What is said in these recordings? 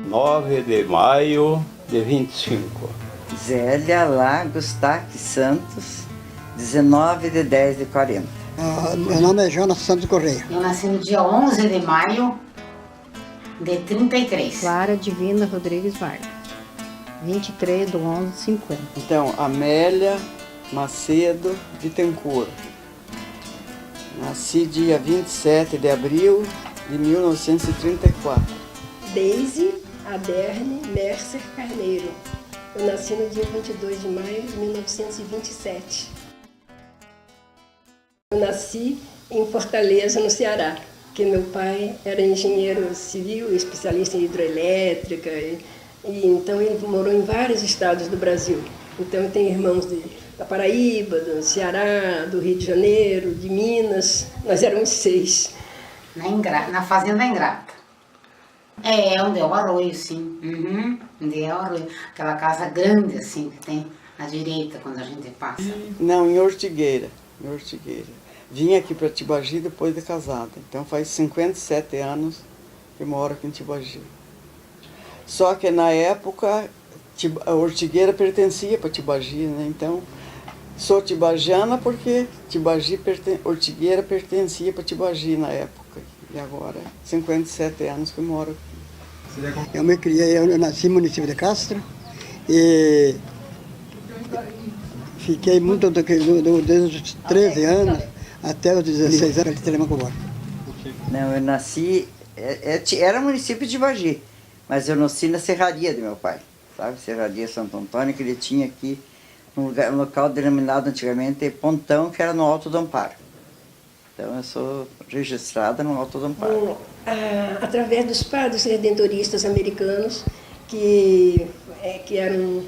Nove de maio de 25. Zélia Lagos Taque Santos, 19 de 10 de 40. Meu nome é Jonas Santos Correia. Eu nasci no dia 11 de maio de 33. Clara Divina Rodrigues Vargas, 23 de 11 de 50. Então, Amélia Macedo Bittencourt. Nasci dia 27 de abril de 1934. Deise Aderne Mercer Carneiro. Eu nasci no dia 22 de maio de 1927. Eu nasci em Fortaleza, no Ceará, porque meu pai era engenheiro civil, especialista em hidroelétrica, e então ele morou em vários estados do Brasil. Então eu tenho irmãos da Paraíba, do Ceará, do Rio de Janeiro, de Minas. Nós éramos 6. Na Fazenda Ingrata. É, onde é o Arroio, sim. Onde é o Arroio. Aquela casa grande, assim, que tem à direita quando a gente passa. Não, em Ortigueira. Vim aqui para Tibagi depois de casada. Então faz 57 anos que moro aqui em Tibagi. Só que na época a Ortigueira pertencia para Tibagi, né? Então sou tibagiana porque Ortigueira pertencia para Tibagi na época. E agora 57 anos que moro aqui. Eu me criei, eu nasci no município de Castro e fiquei muito desde os 13 anos até os 16 anos de Telemacobora. Não, eu nasci, era município de Tibagi, mas eu nasci na serraria de meu pai, sabe? Serraria Santo Antônio, que ele tinha aqui um local denominado antigamente Pontão, que era no Alto do Amparo. Então eu sou registrada no Alto do Amparo. Através dos padres redentoristas americanos, que eram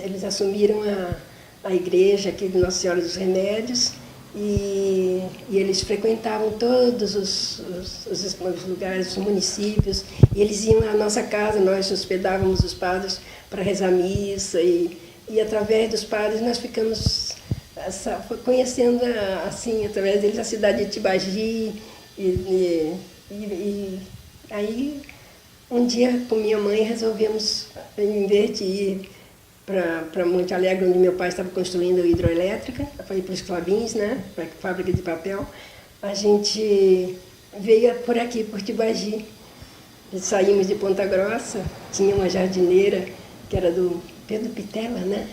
eles assumiram a igreja aqui de Nossa Senhora dos Remédios e eles frequentavam todos os lugares, os municípios, e eles iam à nossa casa, nós hospedávamos os padres para rezar missa e através dos padres nós ficamos conhecendo, assim, através deles, a cidade de Tibagi. E aí, um dia, com minha mãe, resolvemos, em vez de ir para Monte Alegre, onde meu pai estava construindo hidroelétrica, para ir para os Clabins, né, para a fábrica de papel, a gente veio por aqui, por Tibagi. Saímos de Ponta Grossa, tinha uma jardineira, que era do Pedro Pitela, né?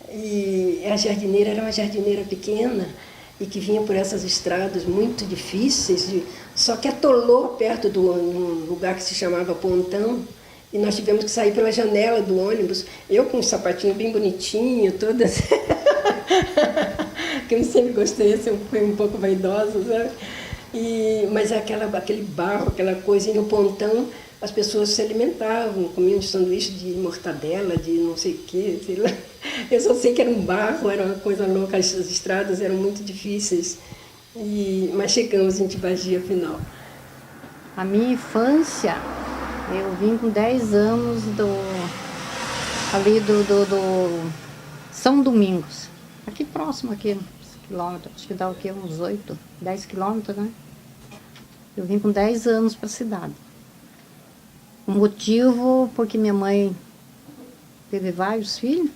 E a jardineira era uma jardineira pequena e que vinha por essas estradas muito difíceis, só que atolou perto de um lugar que se chamava Pontão, e nós tivemos que sair pela janela do ônibus, eu com um sapatinho bem bonitinho, todas, que eu sempre gostei, assim, fui um pouco vaidosa, sabe? Mas aquele barro, aquela coisa, e no Pontão as pessoas se alimentavam, comiam sanduíche de mortadela, de não sei o quê, sei lá. Eu só sei que era um barro, era uma coisa louca, as estradas eram muito difíceis, mas chegamos em Tibagi, afinal. A minha infância, eu vim com 10 anos do São Domingos, aqui próximo, aqui, quilômetros, acho que dá o quê? Uns 8, 10 quilômetros, né? Eu vim com 10 anos para a cidade. O motivo, porque minha mãe teve vários filhos,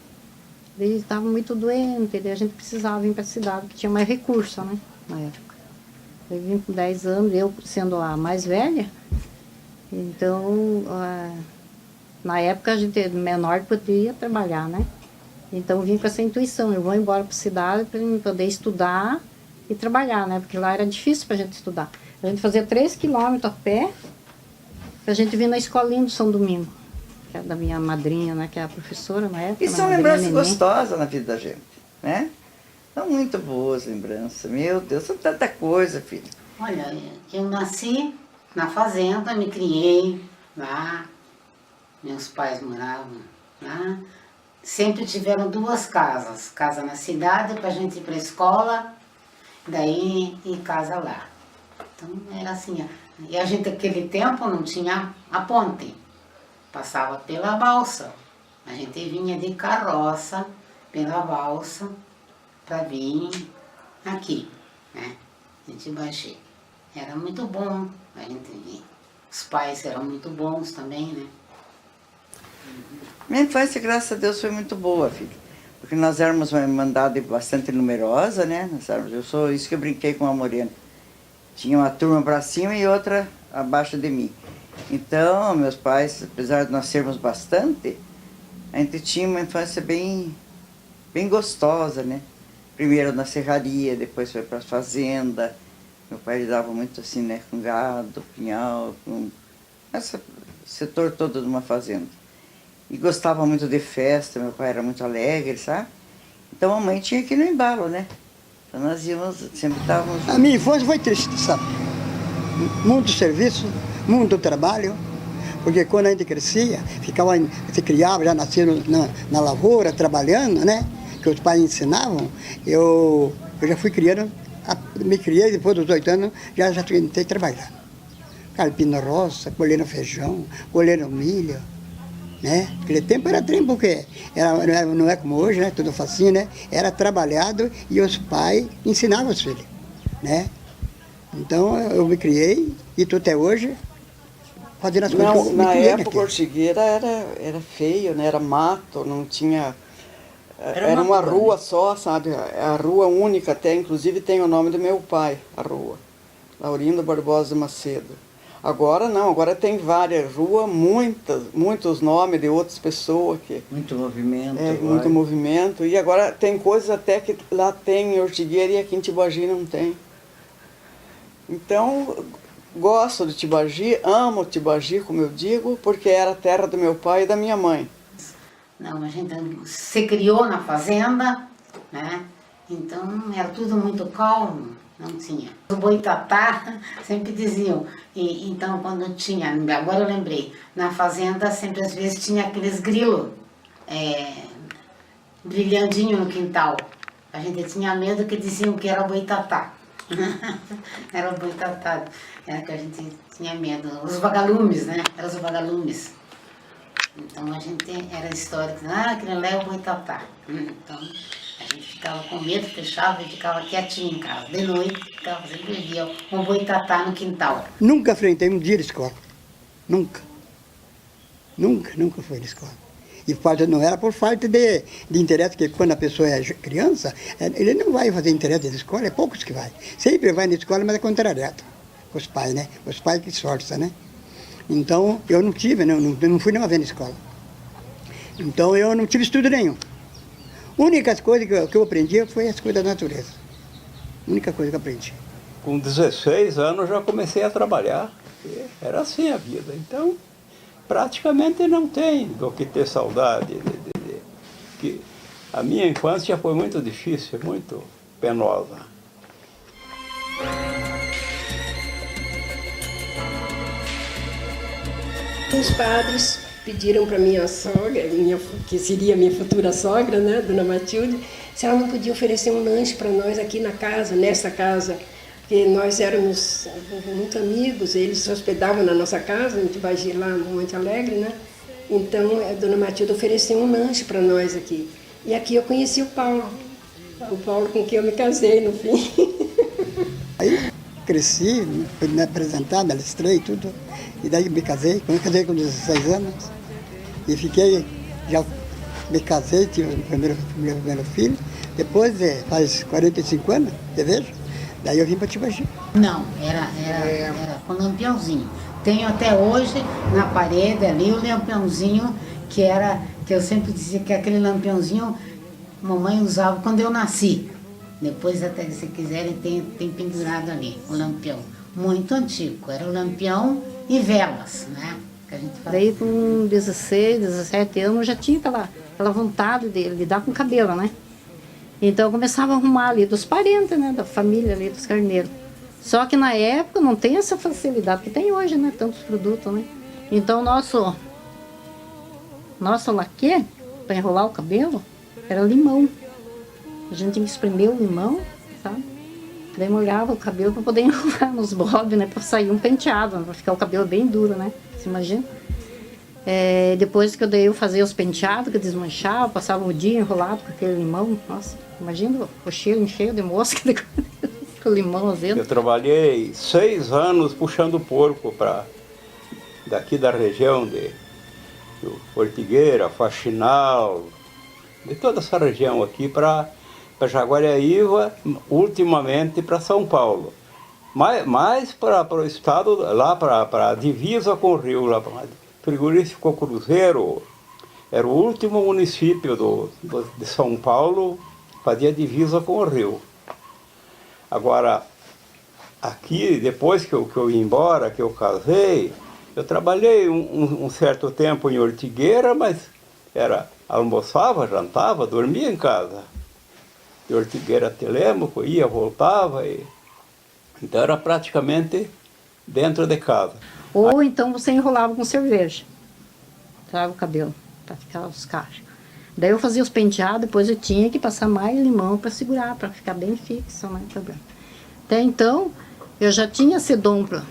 eles estavam muito doentes, a gente precisava vir para a cidade, porque tinha mais recurso, né, na época. Eu vim com 10 anos, eu sendo a mais velha, então, na época a gente menor podia trabalhar, né? Então eu vim com essa intuição, eu vou embora para a cidade para poder estudar e trabalhar, né? Porque lá era difícil para a gente estudar. A gente fazia 3 quilômetros a pé, a gente vinha na escolinha do São Domingo, que é da minha madrinha, né, que é a professora na época. E são lembranças gostosas na vida da gente, né? São muito boas lembranças. Meu Deus, são tanta coisa, filho. Olha, eu nasci na fazenda, me criei lá, meus pais moravam lá. Sempre tiveram duas casas, casa na cidade para a gente ir para a escola, daí e casa lá. Então era assim, e a gente naquele tempo não tinha a ponte, passava pela balsa. A gente vinha de carroça pela balsa para vir aqui, né? A gente baixei. Era muito bom a gente vir. Os pais eram muito bons também, né? Minha infância, graças a Deus, foi muito boa, filha. Porque nós éramos uma irmandade bastante numerosa, né? Eu sou isso que eu brinquei com a Morena. Tinha uma turma para cima e outra abaixo de mim. Então, meus pais, apesar de nós sermos bastante, a gente tinha uma infância bem gostosa, né? Primeiro na serraria, depois foi para a fazenda. Meu pai lidava muito assim, né? Com gado, pinhal, com esse setor todo de uma fazenda. E gostava muito de festa, meu pai era muito alegre, sabe? Então a mãe tinha que ir no embalo, né? Então nós íamos, sempre estávamos... A minha infância foi triste, sabe? Muito serviço, muito trabalho, porque quando a gente crescia, se criava, já nascia na lavoura, trabalhando, né? Que os pais ensinavam, eu já fui criando, me criei depois dos 8 anos, já tentei trabalhar. Carpino roça, colhendo feijão, colhendo milho, né? Aquele tempo era trem, porque não é como hoje, né? Tudo facinho, né? Era trabalhado e os pais ensinavam os filhos, né? Então eu me criei e estou até hoje fazendo as coisas que eu me Na criei época, naquilo. Ortigueira era feio, né? Era mato, não tinha... Era uma rua só, sabe? A rua única até, inclusive tem o nome do meu pai, a rua. Laurindo Barbosa Macedo. Agora não, agora tem várias ruas, muitos nomes de outras pessoas. Muito movimento. Muito movimento. E agora tem coisas até que lá tem em Ortigueira e aqui em Tibagi não tem. Então, gosto de Tibagi, amo Tibagi, como eu digo, porque era a terra do meu pai e da minha mãe. Não, a gente se criou na fazenda, né? Então era tudo muito calmo, não tinha. O boitatá sempre diziam, então quando tinha, agora eu lembrei, na fazenda sempre às vezes tinha aqueles grilos brilhandinho no quintal. A gente tinha medo que diziam que era boitatá. Era o boitatá, era que a gente tinha medo. Os vagalumes, né? Eram os vagalumes. Então a gente era histórico, aquele lá é o boitatá. Então a gente ficava com medo, fechava e ficava quietinho em casa. De noite, ficava sempre via um boitatá no quintal. Nunca enfrentei um dia de escola. Nunca. Nunca fui na escola. E não era por falta de interesse, porque quando a pessoa é criança, ele não vai fazer interesse de escola, é poucos que vai. Sempre vai na escola, mas é contrariado. Os pais, né? Os pais que sorçam, né? Então, eu não tive, não fui nenhuma vez na escola. Então, eu não tive estudo nenhum. A única coisa que eu aprendi foi as coisas da natureza. A única coisa que eu aprendi. Com 16 anos já comecei a trabalhar. Era assim a vida. Então, praticamente não tem do que ter saudade. Que a minha infância foi muito difícil, muito penosa. Os padres pediram para minha sogra, que seria minha futura sogra, né, Dona Matilde, se ela não podia oferecer um lanche para nós aqui na casa, nessa casa, porque nós éramos muito amigos, eles se hospedavam na nossa casa, em Tibagi, lá no Monte Alegre, né? Então a Dona Matilde ofereceu um lanche para nós aqui. E aqui eu conheci o Paulo com quem eu me casei no fim. Aí cresci, fui me apresentar, me alistrei tudo. E daí me casei, eu me casei com 16 anos. E já me casei, tive o primeiro filho. Depois, faz 45 anos, você veja, daí eu vim para Tibagi. Não, era com lampiãozinho. Tenho até hoje na parede ali o lampiãozinho que eu sempre dizia que aquele lampiãozinho mamãe usava quando eu nasci. Depois até se quiserem tem pendurado ali o lampião. Muito antigo, era o lampião e velas, né? Que a gente fazia. Daí com 16, 17 anos já tinha aquela vontade de lidar com cabelo, né? Então eu começava a arrumar ali dos parentes, né? Da família ali, dos carneiros. Só que na época não tem essa facilidade que tem hoje, né? Tantos produtos, né? Então nosso laque para enrolar o cabelo era limão. A gente tinha que espremer o limão, sabe? Daí molhava o cabelo para poder enrolar nos bobs, né? Para sair um penteado, para ficar o cabelo bem duro, né? Você imagina? Depois que eu fazia os penteados, que eu desmanchava, passava o dia enrolado com aquele limão. Nossa, imagina o cheiro cheio de mosca com o limão azedo. Eu trabalhei 6 anos puxando porco daqui da região de Ortigueira, Faxinal, de toda essa região aqui para Jaguariaíva, ultimamente para São Paulo. Mais para o estado, lá para a divisa com o Rio, lá para Frigorífico Cruzeiro, era o último município de São Paulo, fazia divisa com o Rio. Agora, aqui, depois que eu ia embora, que eu casei, eu trabalhei um certo tempo em Ortigueira, mas almoçava, jantava, dormia em casa. De Ortigueira a Telêmaco, ia, voltava, então era praticamente dentro de casa. Ou então você enrolava com cerveja, sabe, o cabelo, para ficar os cachos. Daí eu fazia os penteados, depois eu tinha que passar mais limão para segurar, para ficar bem fixo, né, o cabelo. Até então, eu já tinha esse dom para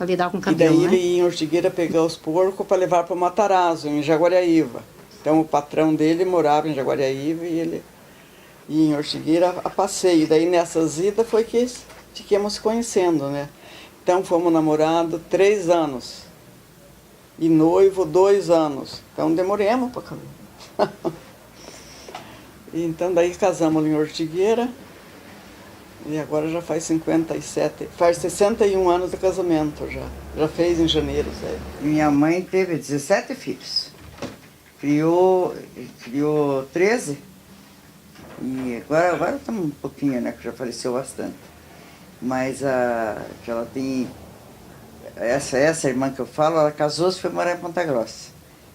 lidar com o cabelo, E daí né? ele ia em Ortigueira pegar os porcos para levar para o Matarazzo, em Jaguariaíva. Então o patrão dele morava em Jaguariaíva e ele ia em Ortigueira a passeio. Daí nessas idas foi que ficamos se conhecendo, né? Então fomos namorados 3 anos. E noivo 2 anos. Então demoremos para casar. Então daí casamos em Ortigueira. E agora já faz 61 anos de casamento já. Já fez em janeiro, sabe? Minha mãe teve 17 filhos. Criou 13. E agora estamos um pouquinho, né? Que já faleceu bastante. Mas que ela tem... Essa irmã que eu falo, ela casou-se e foi morar em Ponta Grossa.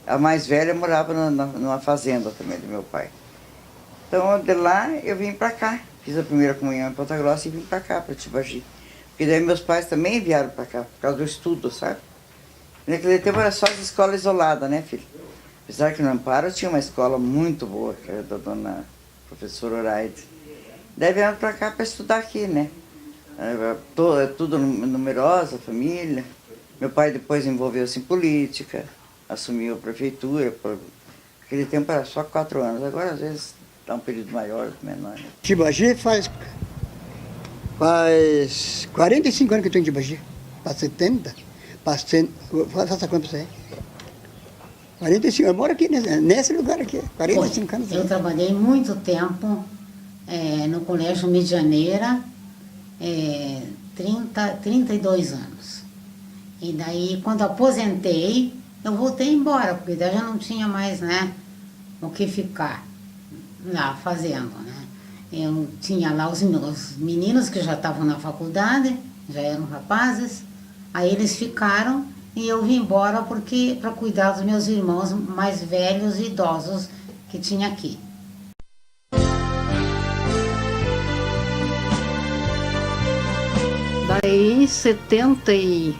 A mais velha morava numa fazenda também do meu pai. Então, de lá, eu vim para cá. Fiz a primeira comunhão em Ponta Grossa e vim para cá, para Tibagi. Porque daí meus pais também vieram para cá, por causa do estudo, sabe? Naquele tempo era só as escolas isoladas, né, filho? Apesar que no Amparo tinha uma escola muito boa, que era da dona professora Oraide. Daí vieram para cá para estudar aqui, né? Tudo numerosa, família. Meu pai depois envolveu-se em política, assumiu a prefeitura. Naquele tempo era só 4 anos, agora às vezes dá um período maior, menor. Né? Tibagi faz 45 anos que eu estou em Tibagi. Para 70, faça quanto você? 45, eu moro aqui nesse lugar aqui, 45 anos. Eu trabalhei muito tempo no Colégio Medianeira, 32 anos. E daí, quando aposentei, eu voltei embora, porque daí já não tinha mais, né, o que ficar lá fazendo, né. Eu tinha lá os meninos que já estavam na faculdade, já eram rapazes, aí eles ficaram e eu vim embora para cuidar dos meus irmãos mais velhos e idosos que tinha aqui. Daí em 73,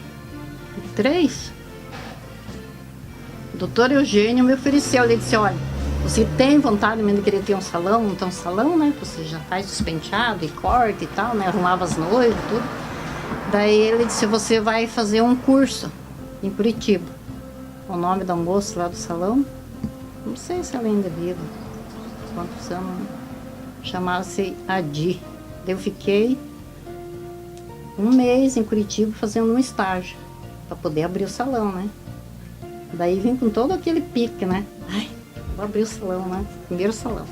o doutor Eugênio me ofereceu, ele disse, olha, você tem vontade mesmo de querer ter um salão, montar um salão, né? Você já faz os penteados e corte e tal, né? Arrumava as noivas e tudo. Daí ele disse, você vai fazer um curso em Curitiba. O nome da moça lá do salão, não sei se ela ainda é viva, quantos anos, né? Chamava-se Adi. Daí eu fiquei 1 mês em Curitiba fazendo um estágio, para poder abrir o salão, né? Daí vim com todo aquele pique, né? Ai, vou abrir o salão, né? Primeiro salão.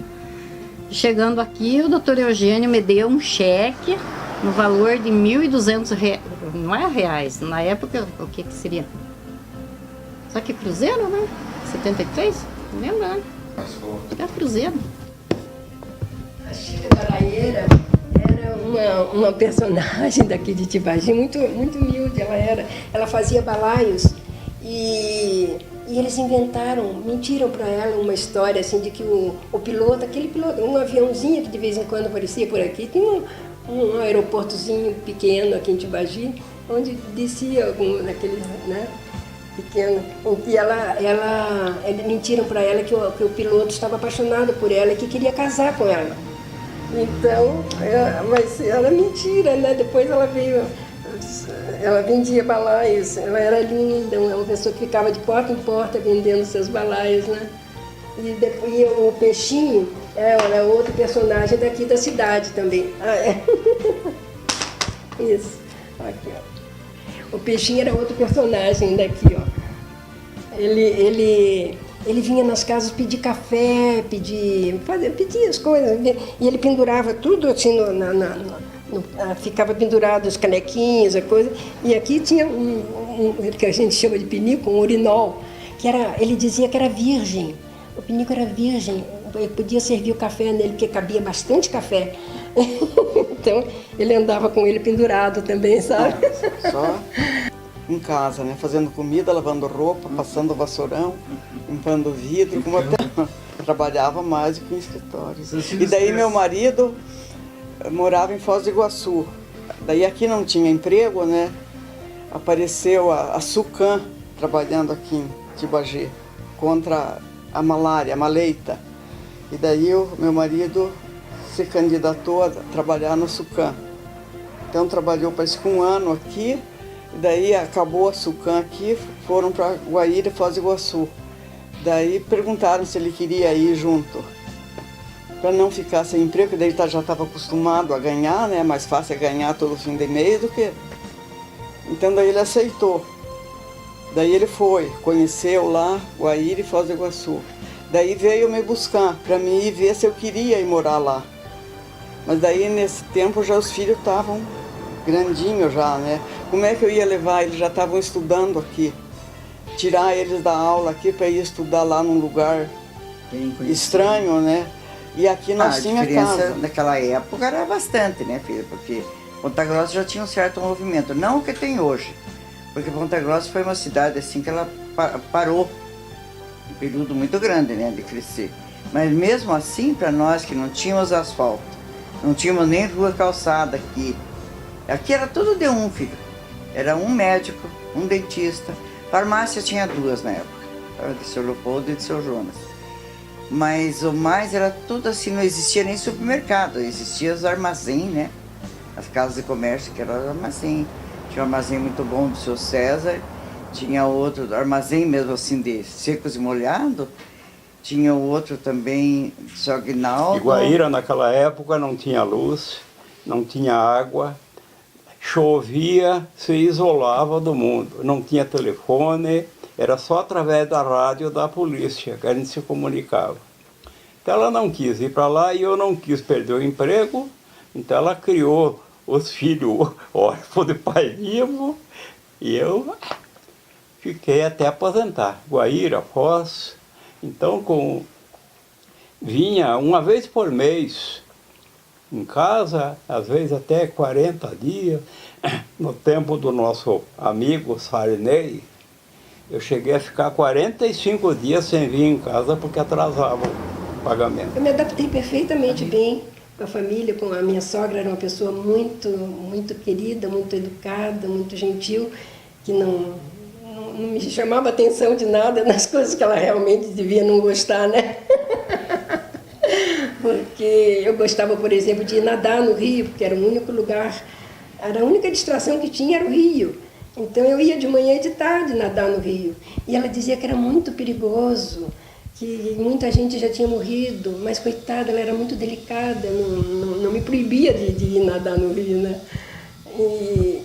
Chegando aqui, o doutor Eugênio me deu um cheque no valor de R$1.200, não é reais, na época o que seria? Só que cruzeiro, né? 73, não lembra, né? É cruzeiro. A Chica da Araieira era uma personagem daqui de Tibagi, muito humilde ela fazia balaios e eles mentiram para ela uma história assim de que o piloto, aquele piloto, um aviãozinho que de vez em quando aparecia por aqui, tinha um aeroportozinho pequeno aqui em Tibagi, onde descia algum daqueles, né, pequeno, em que eles mentiram para ela que o piloto estava apaixonado por ela e que queria casar com ela. Então, mas era mentira, né? Depois ela veio, ela vendia balaios, ela era linda, uma pessoa que ficava de porta em porta vendendo seus balaios, né? E o Peixinho era outro personagem daqui da cidade também. Isso, aqui, ó. O Peixinho era outro personagem daqui, ó. Ele vinha nas casas pedir café, pedir as coisas, e ele pendurava tudo assim, ficava pendurado os canequinhos, a coisa, e aqui tinha um que a gente chama de pinico, um urinol, ele dizia que era virgem, o pinico era virgem, ele podia servir o café nele, porque cabia bastante café, então ele andava com ele pendurado também, sabe? Só em casa, né? Fazendo comida, lavando roupa, passando vassourão, limpando vidro, como até trabalhava mais do que em escritórios. E daí meu marido morava em Foz do Iguaçu. Daí aqui não tinha emprego, né? Apareceu a SUCAM trabalhando aqui em Tibagi contra a malária, a maleita. E daí meu marido se candidatou a trabalhar na SUCAM. Então trabalhou parece que 1 ano aqui. Daí acabou a SUCAM aqui, foram para Guaíra e Foz do Iguaçu. Daí perguntaram se ele queria ir junto, para não ficar sem emprego, porque daí ele já estava acostumado a ganhar, né? Mais fácil é ganhar todo fim de mês do que... Então daí ele aceitou. Daí ele foi, conheceu lá Guaíra e Foz do Iguaçu. Daí veio me buscar, para mim ir ver se eu queria ir morar lá. Mas daí nesse tempo já os filhos estavam grandinhos já, né? Como é que eu ia levar? Eles já estavam estudando aqui. Tirar eles da aula aqui para ir estudar lá num lugar estranho, né? E aqui nós tinha casa. A diferença naquela época era bastante, né, filha? Porque Ponta Grossa já tinha um certo movimento. Não o que tem hoje. Porque Ponta Grossa foi uma cidade assim que ela parou. Um período muito grande, né, de crescer. Mas mesmo assim, para nós que não tínhamos asfalto, não tínhamos nem rua calçada aqui. Aqui era tudo de um, filho. Era um médico, um dentista. Farmácia tinha 2 na época, de seu Leopoldo e de seu Jonas. Mas o mais era tudo assim, não existia nem supermercado, existia os armazéns, né? As casas de comércio, que eram armazém. Tinha um armazém muito bom do seu César, tinha outro armazém mesmo assim de secos e molhados, tinha outro também do seu Aguinaldo. Guaíra naquela época não tinha luz, não tinha água. Chovia, se isolava do mundo, não tinha telefone, era só através da rádio da polícia que a gente se comunicava. Então ela não quis ir para lá e eu não quis perder o emprego, então ela criou os filhos órfãos de pai vivo e eu fiquei até aposentar. Guaíra, Foz, então vinha uma vez por mês em casa, às vezes até 40 dias. No tempo do nosso amigo Sarinei, eu cheguei a ficar 45 dias sem vir em casa porque atrasava o pagamento. Eu me adaptei perfeitamente bem com a família, com a minha sogra, era uma pessoa muito querida, muito educada, muito gentil, que não me chamava atenção de nada nas coisas que ela realmente devia não gostar, né? Porque eu gostava, por exemplo, de ir nadar no rio, porque era o único lugar, era a única distração que tinha era o rio. Então eu ia de manhã e de tarde nadar no rio. E ela dizia que era muito perigoso, que muita gente já tinha morrido, mas coitada, ela era muito delicada, não me proibia de ir nadar no rio, né?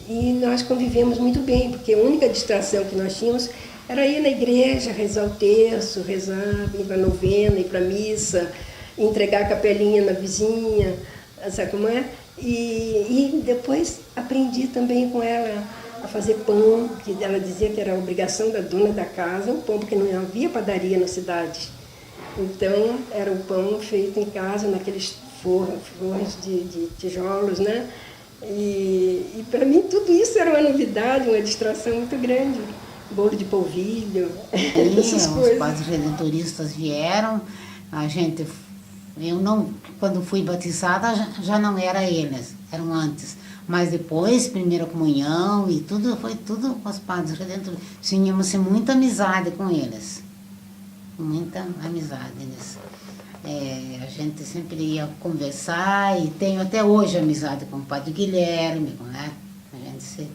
E nós convivemos muito bem, porque a única distração que nós tínhamos era ir na igreja, rezar o terço, rezar, ir para a novena, ir para a missa, entregar a capelinha na vizinha, sabe como é? E depois aprendi também com ela a fazer pão, que ela dizia que era a obrigação da dona da casa, o pão, porque não havia padaria na cidade. Então, era o pão feito em casa, naqueles fornos de tijolos, né? E para mim tudo isso era uma novidade, uma distração muito grande. Bolo de polvilho, essas coisas. Os padres redentoristas vieram, a gente Eu não, quando fui batizada, já não era eles, eram antes. Mas depois, primeira comunhão e tudo, foi tudo com os padres redentoristas. Tínhamos muita amizade com eles. Muita amizade eles. A gente sempre ia conversar e tenho até hoje amizade com o padre Guilherme, né? A gente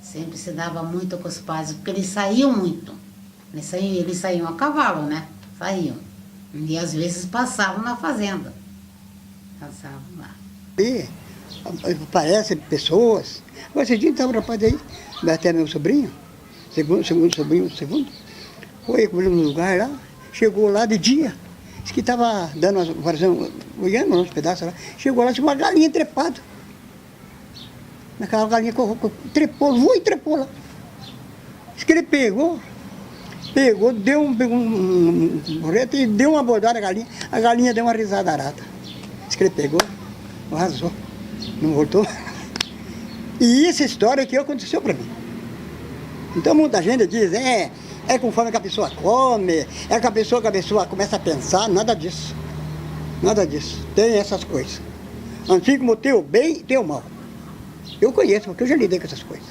sempre se dava muito com os padres, porque eles saíam muito. Eles saíam a cavalo, né? Saíam. E às vezes passavam na fazenda. Passavam lá. E aparecem pessoas. Esse dia estava um rapaz aí, até meu sobrinho, segundo sobrinho, foi no lugar lá, chegou lá de dia, disse que estava dando olhando uns pedaços lá, chegou lá, tinha uma galinha trepada. Naquela galinha trepou, e trepou lá. Diz que ele pegou, deu um burrete e deu uma bordada na galinha. A galinha deu uma risada arada. Diz que ele pegou, arrasou, não voltou. E essa história que aconteceu para mim. Então muita gente diz, é conforme que a pessoa come, é que a pessoa começa a pensar, nada disso. Nada disso. Tem essas coisas. Assim como tem o bem e tem o mal. Eu conheço, porque eu já lidei com essas coisas.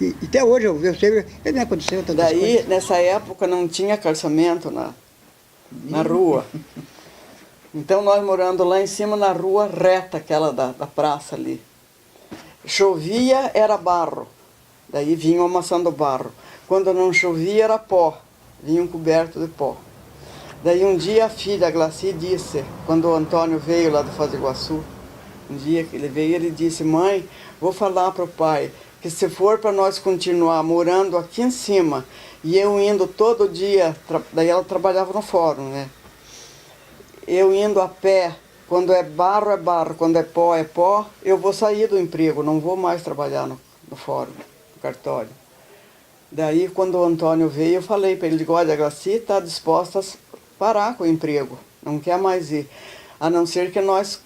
E até hoje eu sei que não aconteceu tantas coisas. Daí, nessa época, não tinha calçamento na rua. Então, nós morando lá em cima, na rua reta, aquela da praça ali. Chovia, era barro. Daí vinham amassando barro. Quando não chovia, era pó. Vinham coberto de pó. Daí um dia a filha, a Glaci, disse, quando o Antônio veio lá do Foz do Iguaçu, um dia que ele veio, ele disse, mãe, vou falar para o pai que se for para nós continuar morando aqui em cima e eu indo todo dia, daí ela trabalhava no fórum, né? Eu indo a pé, quando é barro, quando é pó, eu vou sair do emprego, não vou mais trabalhar no fórum, no cartório. Daí, quando o Antônio veio, eu falei para ele, digo, olha, a Glaci está disposta a parar com o emprego, não quer mais ir, a não ser que nós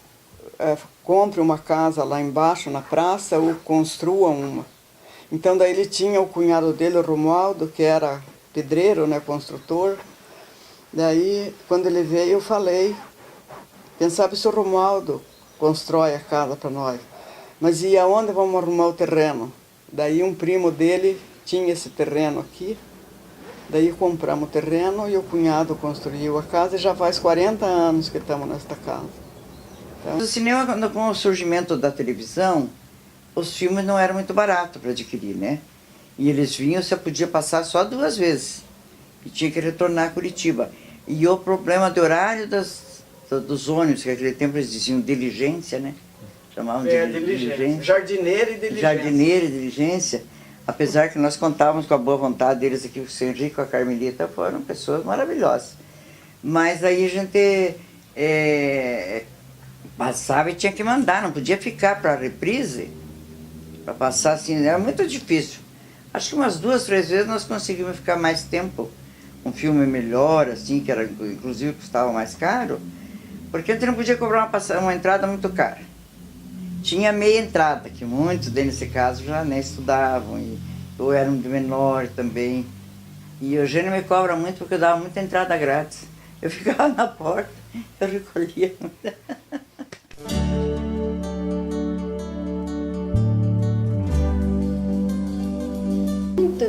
compre uma casa lá embaixo, na praça, ou construa uma. Então, daí ele tinha o cunhado dele, o Romualdo, que era pedreiro, né, construtor. Daí, quando ele veio, eu falei, quem sabe se o Romualdo constrói a casa para nós. Mas e aonde vamos arrumar o terreno? Daí um primo dele tinha esse terreno aqui. Daí compramos o terreno e o cunhado construiu a casa e já faz 40 anos que estamos nesta casa. Então, O cinema, com o surgimento da televisão, os filmes não eram muito baratos para adquirir, né? E eles vinham, você podia passar só 2 vezes. E tinha que retornar a Curitiba. E o problema de horário dos ônibus, que naquele tempo eles diziam diligência, né? Chamavam de diligência. Jardineiro e diligência. Jardineiro e diligência. Apesar que nós contávamos com a boa vontade deles aqui, o seu Henrique e a Carmelita foram pessoas maravilhosas. Mas aí a gente passava e tinha que mandar, não podia ficar para a reprise, para passar assim, era muito difícil. Acho que umas 2, 3 vezes nós conseguimos ficar mais tempo, um filme melhor, assim, que era, inclusive custava mais caro, porque a gente não podia cobrar uma entrada muito cara. Tinha meia entrada, que muitos deles, nesse caso, já nem estudavam, ou eram de menor também. E o Eugênio me cobra muito porque eu dava muita entrada grátis. Eu ficava na porta, eu recolhia.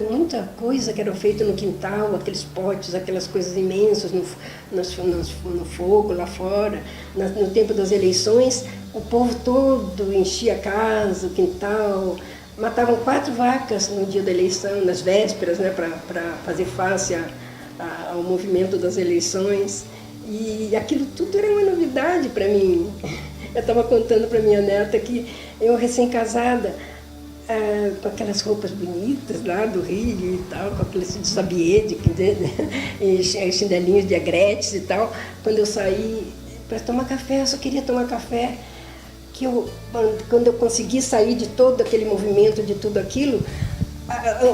Muita coisa que era feita no quintal, aqueles potes, aquelas coisas imensas no fogo lá fora. No tempo das eleições, o povo todo enchia a casa, o quintal. Matavam 4 vacas no dia da eleição, nas vésperas, né, para fazer face ao movimento das eleições. E aquilo tudo era uma novidade para mim. Eu estava contando para minha neta que eu, recém-casada, com aquelas roupas bonitas lá do Rio e tal, com aqueles sabiê e chinelinhos de agretes e tal, quando eu saí para tomar café, eu só queria tomar café, quando eu consegui sair de todo aquele movimento, de tudo aquilo,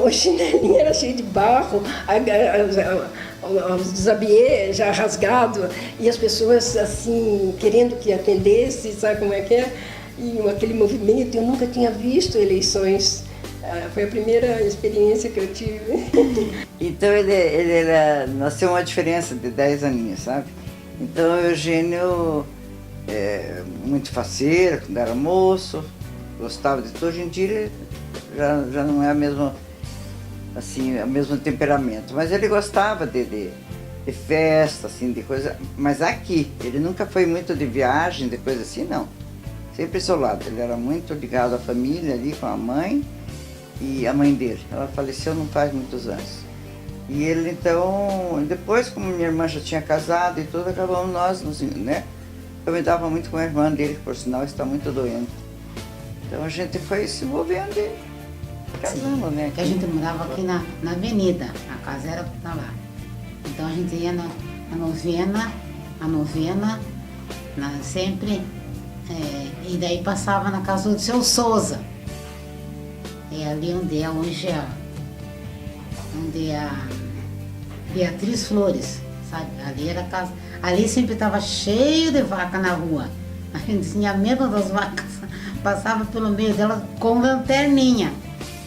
o chinelinho era cheio de barro, o desabiê já rasgado, e as pessoas assim, querendo que atendesse, sabe como é que é? E aquele movimento, eu nunca tinha visto eleições, foi a primeira experiência que eu tive. Então nós temos uma diferença de 10 aninhos, sabe? Então o Eugênio, muito faceiro, quando era moço, gostava de tudo. Hoje em dia ele já não é a mesma, assim, o mesmo temperamento. Mas ele gostava de festa, assim, de coisa. Mas aqui, ele nunca foi muito de viagem, de coisa assim, não. Sempre isolado. Ele era muito ligado à família ali, com a mãe e a mãe dele. Ela faleceu não faz muitos anos. E ele, então, depois, como minha irmã já tinha casado e tudo, acabamos nós, né? Eu me dava muito com a irmã dele, que por sinal está muito doente. Então a gente foi se envolvendo e casamos, né? Porque a gente morava aqui na avenida, a casa era pra lá. Então a gente ia na novena, sempre, e daí passava na casa do seu Souza. É ali onde é hoje onde é a Beatriz Flores, sabe? Ali era a casa. Ali sempre estava cheio de vaca na rua. A gente tinha medo das vacas, passava pelo meio dela com lanterninha,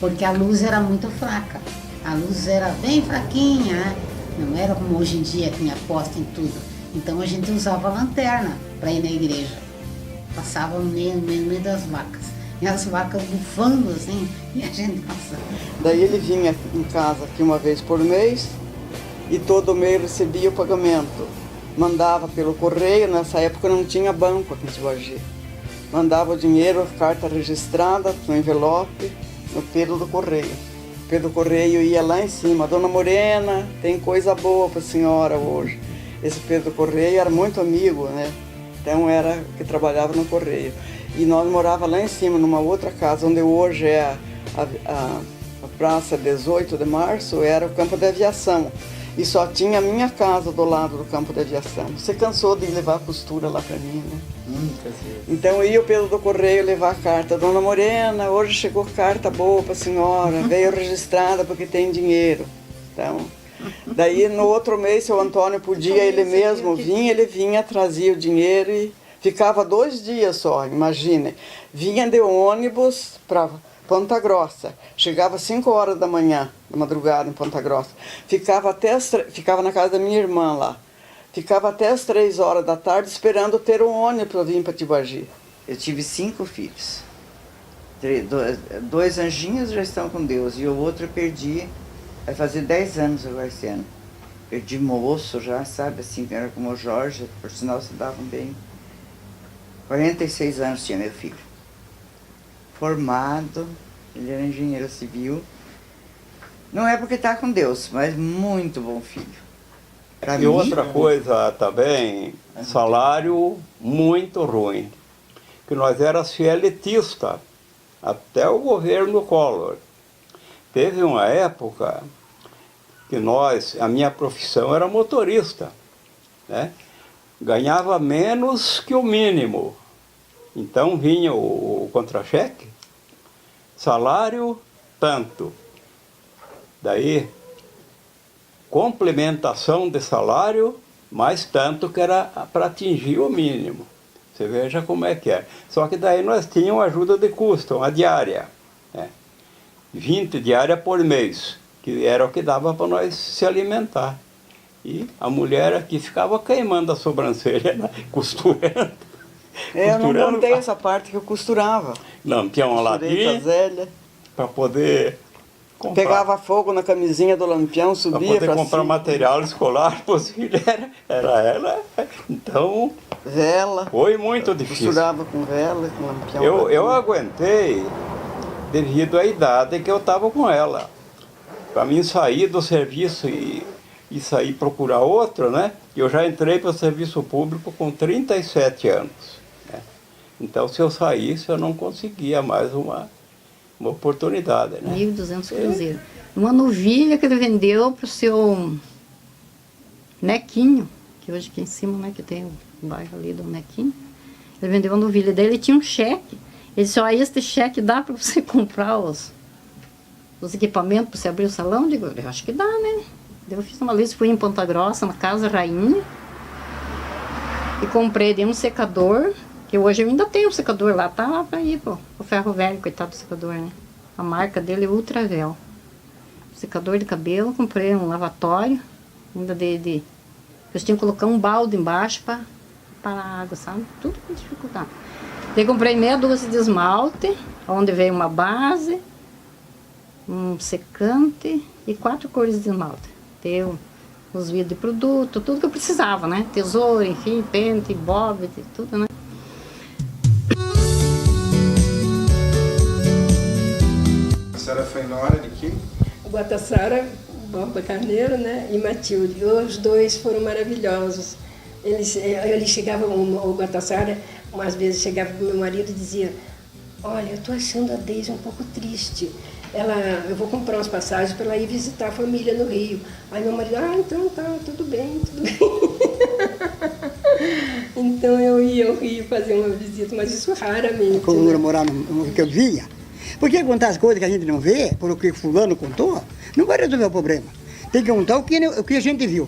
porque a luz era muito fraca. A luz era bem fraquinha, né? Não era como hoje em dia, tinha poste em tudo. Então a gente usava lanterna para ir na igreja. Passava no meio das vacas. E as vacas bufando assim, e a gente passava. Daí ele vinha em casa aqui uma vez por mês e todo mês recebia o pagamento. Mandava pelo correio, nessa época não tinha banco aqui em Tibagi. Mandava o dinheiro, carta registrada, no envelope, no Pedro do Correio. O Pedro do Correio ia lá em cima, Dona Morena, tem coisa boa para a senhora hoje. Esse Pedro do Correio era muito amigo, né? Então era que trabalhava no Correio. E nós morávamos lá em cima, numa outra casa, onde hoje é a Praça 18 de Março, era o campo de aviação. E só tinha a minha casa do lado do campo de aviação. Você cansou de levar a costura lá para mim, né? Muitas vezes. Então eu ia pelo do correio levar a carta. Dona Morena, hoje chegou carta boa para a senhora, veio registrada porque tem dinheiro. Então, daí no outro mês, se o Antônio podia, ele mesmo vinha, ele vinha, trazia o dinheiro e ficava 2 dias só, imagine. Vinha de ônibus para Ponta Grossa, chegava às 5 horas da manhã, da madrugada em Ponta Grossa, ficava na casa da minha irmã lá, ficava até as 3 horas da tarde esperando ter um ônibus para vir para Tibagi. Eu tive 5 filhos. 2 anjinhos já estão com Deus e o outro eu perdi, vai fazer 10 anos agora esse ano. Perdi moço já, sabe, assim, era como o Jorge, por sinal se davam bem. 46 anos tinha meu filho. Formado, ele era engenheiro civil. Não é porque está com Deus, mas muito bom filho. Pra E mim, outra coisa também, salário muito ruim. Que nós éramos CLTista, até o governo Collor. Teve uma época que a minha profissão era motorista, né? Ganhava menos que o mínimo. Então vinha o contra-cheque, salário tanto. Daí, complementação de salário, mais tanto que era para atingir o mínimo. Você veja como é que é. Só que daí nós tínhamos ajuda de custo, uma diária. Né? 20 diária por mês, que era o que dava para nós se alimentar. E a mulher aqui ficava queimando a sobrancelha, né? Costurando. Eu não contei essa parte que eu costurava. Lampião a ladinho, para poder comprar. Pegava fogo na camisinha do lampião, subia para comprar material escolar para os filhos. Era ela. Então, vela. Foi muito difícil. Costurava com vela, com lampião. Eu aguentei devido à idade que eu estava com ela. Para mim sair do serviço e sair procurar outro, né? Eu já entrei para o serviço público com 37 anos. Né? Então, se eu saísse, eu não conseguia mais uma oportunidade. Né? 1.200 cruzeiros. Uma novilha que ele vendeu para o seu Nequinho, que hoje aqui em cima, né, que tem o bairro ali do Nequinho. Ele vendeu uma novilha dele e tinha um cheque. Ele disse, ó, este cheque dá para você comprar os equipamentos para você abrir o salão? Eu digo, eu acho que dá, né? Eu fiz uma lista, fui em Ponta Grossa, na Casa Rainha, e comprei de um secador, que hoje eu ainda tenho um secador lá, tá lá para ir pro ferro velho, coitado do secador, né? A marca dele é Ultravel. Secador de cabelo, comprei um lavatório, ainda de Eles tinham que colocar um balde embaixo para parar a água, sabe? Tudo com dificuldade. Daí comprei meia dúzia de esmalte, onde veio uma base, um secante e 4 cores de esmalte. Deu os vidros de produto, tudo que eu precisava, né? Tesoura, enfim, pente, bob, tudo, né? A senhora foi nora de quem? Guatassara, Borba Carneiro, né? E Matilde. Os dois foram maravilhosos. Eles chegavam, o Guatassara, umas vezes chegava com meu marido e dizia: olha, eu tô achando a Deise um pouco triste. Eu vou comprar umas passagens para ela ir visitar a família no Rio. Aí meu marido: então tá, tudo bem, tudo bem. Então eu ia ao Rio fazer uma visita, mas isso raramente. Quando eu morava no que eu via. Porque contar as coisas que a gente não vê, por o que fulano contou, não vai resolver o problema. Tem que contar o que a gente viu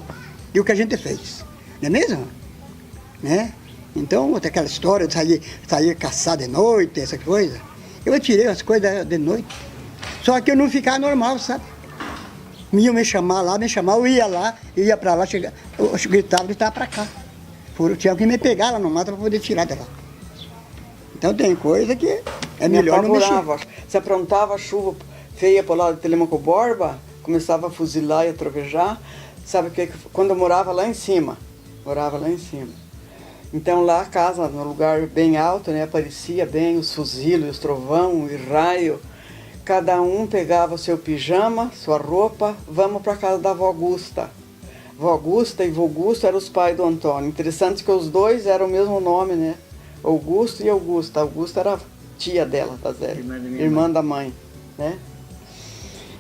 e o que a gente fez. Não é mesmo? Né? Então, tem aquela história de sair caçar de noite, essa coisa. Eu tirei as coisas de noite. Só que eu não ficava normal, sabe? Iam me chamar, eu ia lá, ia pra lá, eu gritava pra cá. Tinha que me pegar lá no mato pra poder tirar de lá. Então tem coisa que é melhor não mexer. Se aprontava chuva feia pro lado de Telemaco Borba, começava a fuzilar e a trovejar. Sabe que quando eu morava lá em cima, então lá a casa, no lugar bem alto, né, aparecia bem os fuzilos, os trovão e raio. Cada um pegava o seu pijama, sua roupa, vamos para casa da avó Augusta. Vó Augusta e vô Augusto eram os pais do Antônio. Interessante que os dois eram o mesmo nome, né? Augusto e Augusta. Augusta era a tia dela, da Zé, irmã da mãe, né?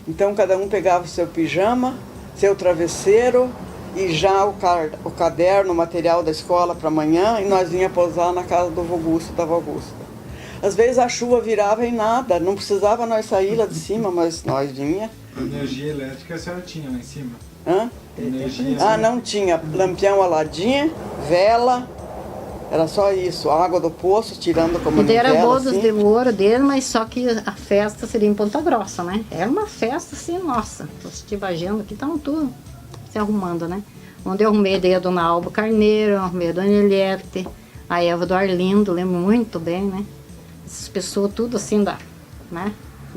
Então cada um pegava o seu pijama, seu travesseiro e já o caderno, o material da escola para amanhã, e nós vinha pousar na casa do vô Augusto, da vó Augusta. Às vezes a chuva virava em nada, não precisava nós sair lá de cima, mas nós vinha. Energia elétrica a senhora tinha lá em cima? Hã? Energia. Não tinha. Lampião Aladim, vela, era só isso. Água do poço, tirando como E era bodas assim. de ouro dele, mas só que a festa seria em Ponta Grossa, né? Era uma festa assim, nossa. Os tibagendo aqui estavam tudo se arrumando, né? Onde eu arrumei daí a dona Alba Carneiro, arrumei a dona Eliette, a Eva do Arlindo, lembro muito bem, né? Essas pessoas tudo assim da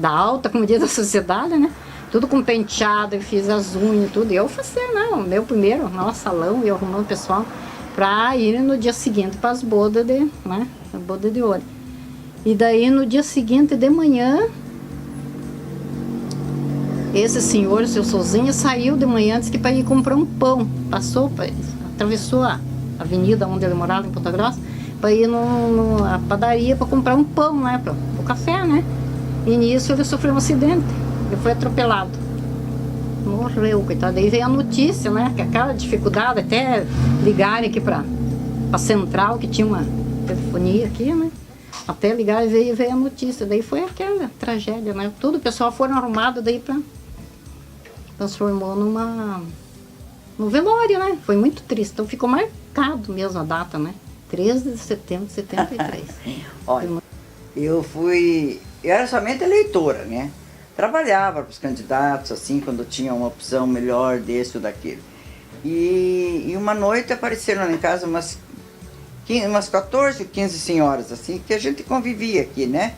alta, como diz, da sociedade, né? Tudo com penteado, eu fiz as unhas, tudo. E eu fazia, o meu primeiro, nosso salão, eu arrumando o pessoal para ir no dia seguinte para as bodas a boda de ouro. E daí no dia seguinte de manhã, esse senhor, seu Sozinha, saiu de manhã, disse que para ir comprar um pão. Atravessou a avenida onde ele morava, em Ponta Grossa, para ir na padaria para comprar um pão, né, para o café, né? E nisso ele sofreu um acidente, ele foi atropelado. Morreu, coitado. Daí veio a notícia, né, que aquela dificuldade, até ligarem aqui para a central, que tinha uma telefonia aqui, né? Até ligar e veio a notícia. Daí foi aquela tragédia, né? Tudo o pessoal foram arrumado daí para transformou no velório, né? Foi muito triste. Então ficou marcado mesmo a data, né? 13 de setembro de 73. Olha, eu era somente eleitora, né? Trabalhava para os candidatos, assim, quando tinha uma opção melhor desse ou daquele. E uma noite apareceram lá em casa umas 14, 15 senhoras, assim, que a gente convivia aqui, né?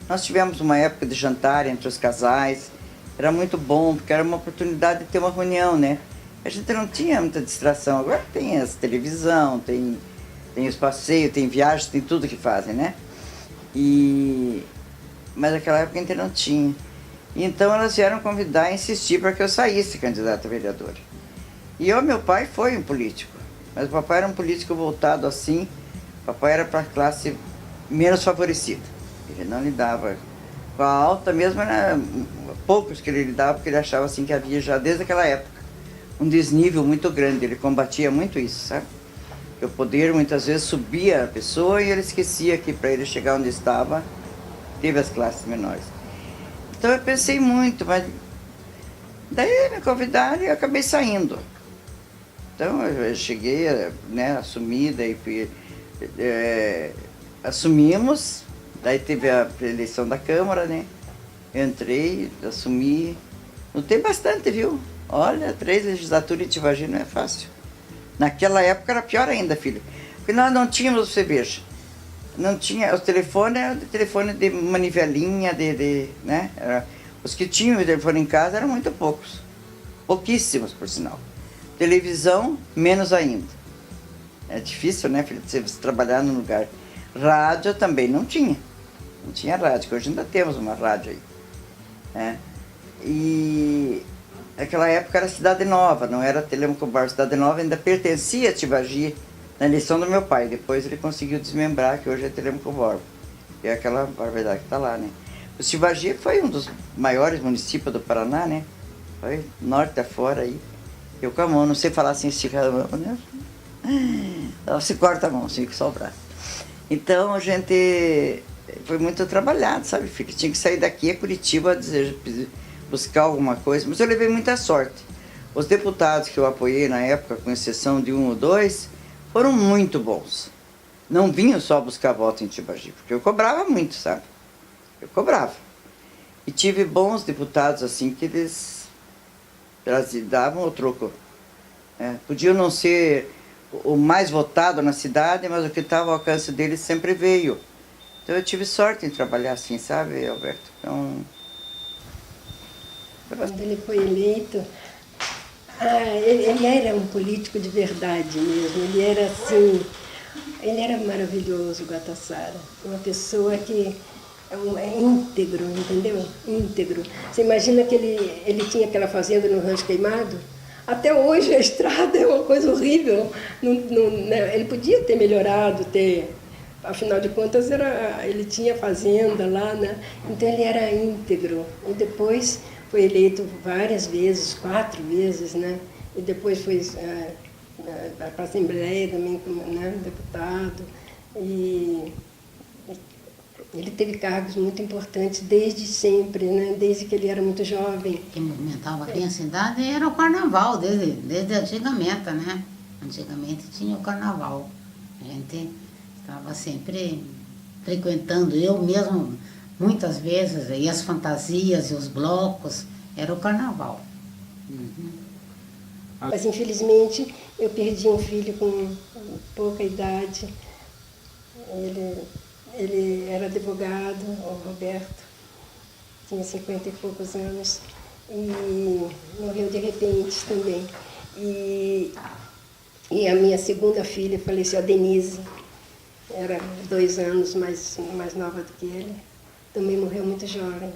Nós tivemos uma época de jantar entre os casais, era muito bom, porque era uma oportunidade de ter uma reunião, né? A gente não tinha muita distração, agora tem as televisão, tem os passeios, tem viagens, tem tudo que fazem, né? Mas naquela época a gente não tinha. Então elas vieram convidar e insistir para que eu saísse candidata a vereadora. E meu pai foi um político, mas o papai era um político voltado assim, o papai era para a classe menos favorecida. Ele não lidava com a alta, mesmo era poucos que ele lidava, porque ele achava assim que havia já desde aquela época um desnível muito grande, ele combatia muito isso, sabe? Que o poder muitas vezes subia a pessoa e ele esquecia que para ele chegar onde estava, teve as classes menores. Então eu pensei muito, mas daí me convidaram e eu acabei saindo. Então eu cheguei, né, assumida e assumimos, daí teve a eleição da Câmara, né? Eu entrei, assumi, lutei bastante, viu? Olha, 3 legislaturas em Tibagi não é fácil. Naquela época era pior ainda, filho. Porque nós não tínhamos, você veja, não tinha, o telefone era telefone de manivelinha, né? Os que tinham o telefone em casa eram muito poucos. Pouquíssimos, por sinal. Televisão, menos ainda. É difícil, né, filho, você trabalhar num lugar. Rádio também não tinha. Não tinha rádio, que hoje ainda temos uma rádio aí. Né? E naquela época era Cidade Nova, não era Telêmaco Borba. Cidade Nova ainda pertencia a Tibagi na eleição do meu pai. Depois ele conseguiu desmembrar, que hoje é Telêmaco Borba. É aquela barbaridade que está lá, né? O Tibagi foi um dos maiores municípios do Paraná, né? Foi norte afora aí. Eu com a mão, não sei falar assim, esticar a mão, né? Se corta a mão, assim, que só o braço. Então a gente foi muito trabalhado, sabe, filho? Tinha que sair daqui a Curitiba, buscar alguma coisa, mas eu levei muita sorte. Os deputados que eu apoiei na época, com exceção de 1 ou 2, foram muito bons. Não vinham só buscar voto em Tibagi, porque eu cobrava muito, sabe? Eu cobrava. E tive bons deputados, assim, que eles davam o troco. Podiam não ser o mais votado na cidade, mas o que estava ao alcance deles sempre veio. Então eu tive sorte em trabalhar assim, sabe, Alberto? Então... Quando ele foi eleito, ele era um político de verdade mesmo. Ele era assim, ele era maravilhoso, o Guatassara. Uma pessoa que é íntegro, entendeu? Íntegro. Você imagina que ele tinha aquela fazenda no Rancho Queimado? Até hoje a estrada é uma coisa horrível. Ele podia ter melhorado, afinal de contas ele tinha fazenda lá, né? Então ele era íntegro. E depois foi eleito várias vezes, 4 vezes, né? E depois foi para a Assembleia também como, né, deputado. E ele teve cargos muito importantes desde sempre, né? Desde que ele era muito jovem. O que movimentava aqui a cidade era o carnaval, desde antigamente, né? Antigamente tinha o carnaval. A gente estava sempre frequentando, eu mesmo, muitas vezes, e as fantasias e os blocos, era o carnaval. Uhum. Mas infelizmente eu perdi um filho com pouca idade. Ele era advogado, o Roberto, tinha 50 e poucos anos, e morreu de repente também. E a minha segunda filha faleceu, a Denise, era 2 anos mais nova do que ele, também morreu muito jovem.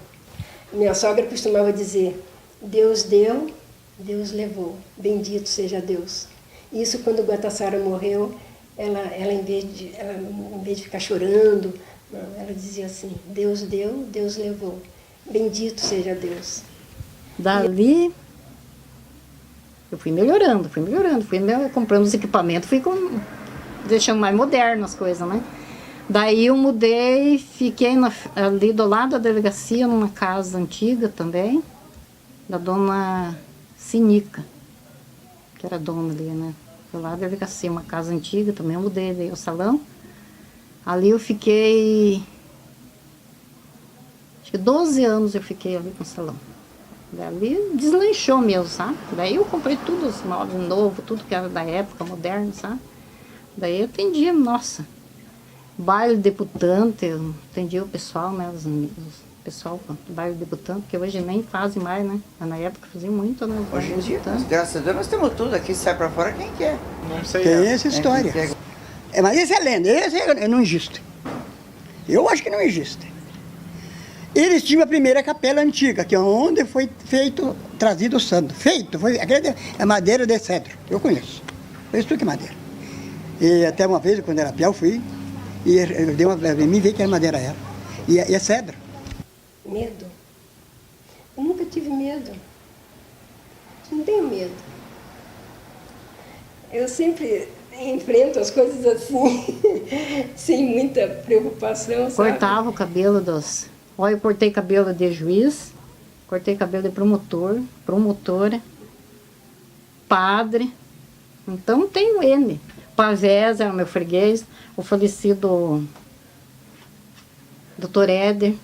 Minha sogra costumava dizer, Deus deu, Deus levou, bendito seja Deus. Isso quando o Guatassara morreu, ela em vez de ficar chorando, ela dizia assim, Deus deu, Deus levou, bendito seja Deus. Dali, eu fui melhorando, fui comprando os equipamentos, deixando mais moderno as coisas, né? Daí eu mudei, fiquei ali do lado da delegacia, numa casa antiga também, da dona Sinica, que era dona ali, né? Foi lá da delegacia, uma casa antiga, também eu mudei, veio o salão. Ali eu fiquei, acho que 12 anos eu fiquei ali com o salão. Dali deslanchou mesmo, sabe? Daí eu comprei tudo, os móveis novos, tudo que era da época, moderno, sabe? Daí eu atendia, nossa, baile debutante, eu atendia o pessoal, né? O pessoal do baile debutante, que hoje nem fazem mais, né? Mas na época faziam muito, né? Hoje em dia, graças a Deus, nós temos tudo aqui, sai pra fora quem quer. Não sei. Tem essa história. Mas esse é lenda, esse não existe. Eu acho que não existe. Eles tinham a primeira capela antiga, que é onde foi trazido o santo. É madeira de cedro, eu conheço. Conheço tudo que é madeira. E até uma vez, quando era piau, fui, e eu dei me vi que era madeira era. E é cedro. Medo? Eu nunca tive medo. Não tenho medo. Eu sempre enfrento as coisas assim, sem muita preocupação, sabe? Cortava o cabelo Olha, eu cortei cabelo de juiz, cortei cabelo de promotor, promotora, padre. Então tenho N. Pavés era meu freguês, o falecido Dr. Éder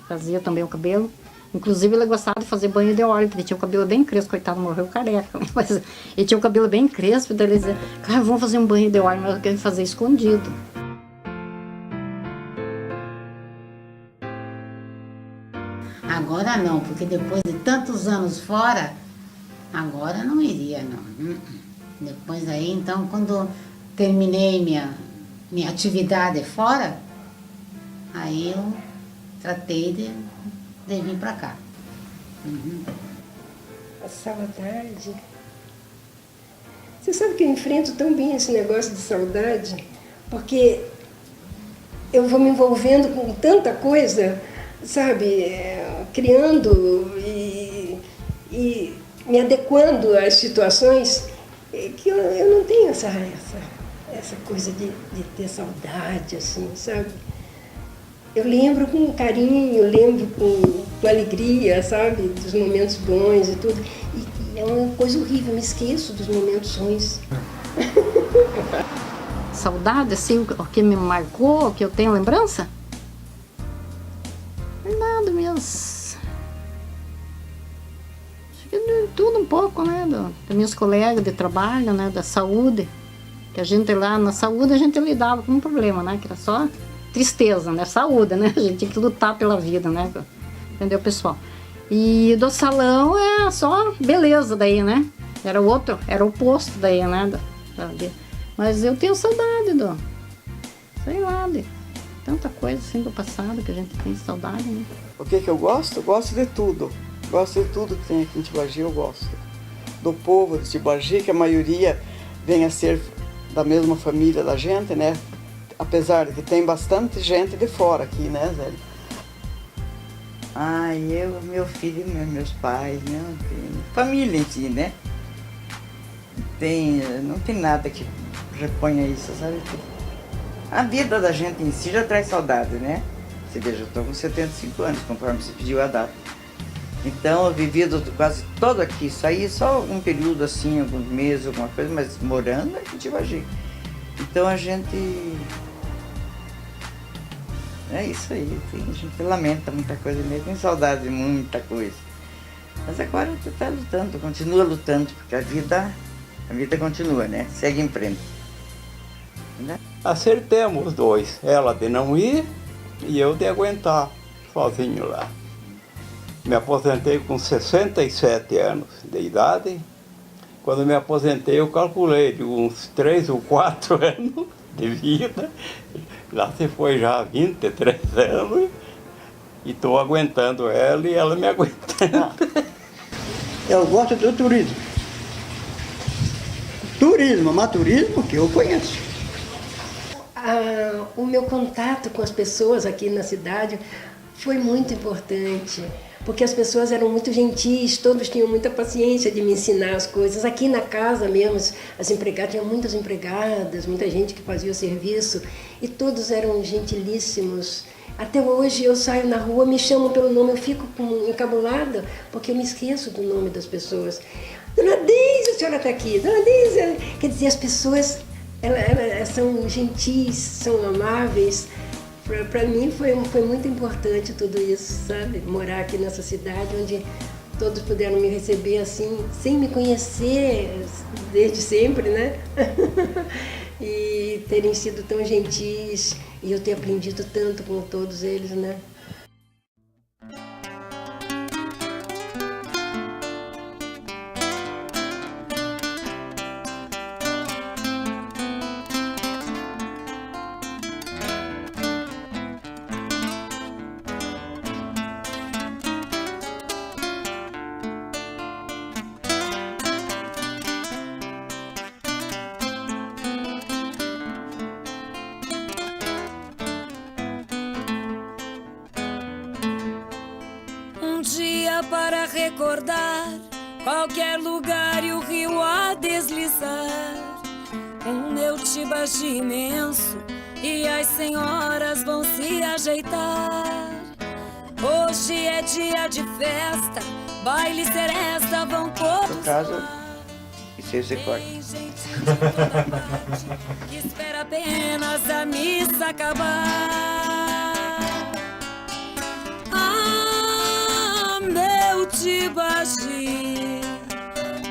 fazia também o cabelo. Inclusive, ele gostava de fazer banho de óleo, porque ele tinha o cabelo bem crespo, coitado, morreu careca. Mas ele tinha o cabelo bem crespo, daí ele dizia, cara, vamos fazer um banho de óleo, mas eu quero fazer escondido. Agora não, porque depois de tantos anos fora, agora não iria, não. Depois aí, então, quando terminei minha atividade fora, aí eu tratei de vir para cá. A saudade. Você sabe que eu enfrento tão bem esse negócio de saudade, porque eu vou me envolvendo com tanta coisa, sabe, criando e me adequando às situações, que eu não tenho essa coisa de ter saudade, assim, sabe? Eu lembro com carinho, lembro com alegria, sabe, dos momentos bons e tudo. E é uma coisa horrível, eu me esqueço dos momentos ruins. Saudade, assim, o que me marcou, o que eu tenho lembrança? Nada mesmo. Acho que de tudo um pouco, né? Dos meus colegas de trabalho, né? Da saúde. Que a gente lá na saúde a gente lidava com um problema, né? Que era só tristeza, né? Saúde, né? A gente tinha que lutar pela vida, né? Entendeu, pessoal? E do salão é só beleza daí, né? Era o oposto daí, né? Mas eu tenho saudade sei lá, de tanta coisa assim do passado que a gente tem saudade, né? O que eu gosto? Eu gosto de tudo. Gosto de tudo que tem aqui em Tibagi, eu gosto. Do povo de Tibagi, que a maioria vem a ser da mesma família da gente, né? Apesar de que tem bastante gente de fora aqui, né, Zé? Eu, meu filho, meus pais, né? Família em si, né? Não tem nada que reponha isso, sabe? A vida da gente em si já traz saudade, né? Você veja, eu estou com 75 anos, conforme você pediu a data. Então, eu vivi quase todo aqui, saí só um período assim, alguns meses, alguma coisa, mas morando aqui em Tibagi. Então, a gente... É isso aí, a gente lamenta muita coisa mesmo, tem saudade de muita coisa. Mas agora você está lutando, continua lutando, porque a vida continua, né? Segue em frente. Né? Acertemos os dois, ela de não ir e eu de aguentar sozinho lá. Me aposentei com 67 anos de idade. Quando me aposentei, eu calculei de uns 3 ou 4 anos de vida. Lá se foi já 23 anos e estou aguentando ela e ela me aguentando. Eu gosto do turismo. Mas turismo que eu conheço. O meu contato com as pessoas aqui na cidade foi muito importante, porque as pessoas eram muito gentis, todos tinham muita paciência de me ensinar as coisas. Aqui na casa mesmo, as empregadas, tinha muitas empregadas, muita gente que fazia o serviço, e todos eram gentilíssimos. Até hoje eu saio na rua, me chamam pelo nome, eu fico encabulada, porque eu me esqueço do nome das pessoas. Dona Deise, a senhora está aqui. Dona Deise, quer dizer, as pessoas elas são gentis, são amáveis. Para mim foi muito importante tudo isso, sabe? Morar aqui nessa cidade onde todos puderam me receber assim, sem me conhecer desde sempre, né? E terem sido tão gentis e eu ter aprendido tanto com todos eles, né? Para recordar qualquer lugar e o rio a deslizar. Meu Tibagi imenso e as senhoras vão se ajeitar. Hoje é dia de festa, baile seresta, vão todos. No caso, isso aí você corta. Tem gente de toda parte que espera apenas a missa acabar. Bagi,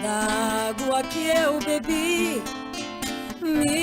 da água que eu bebi, me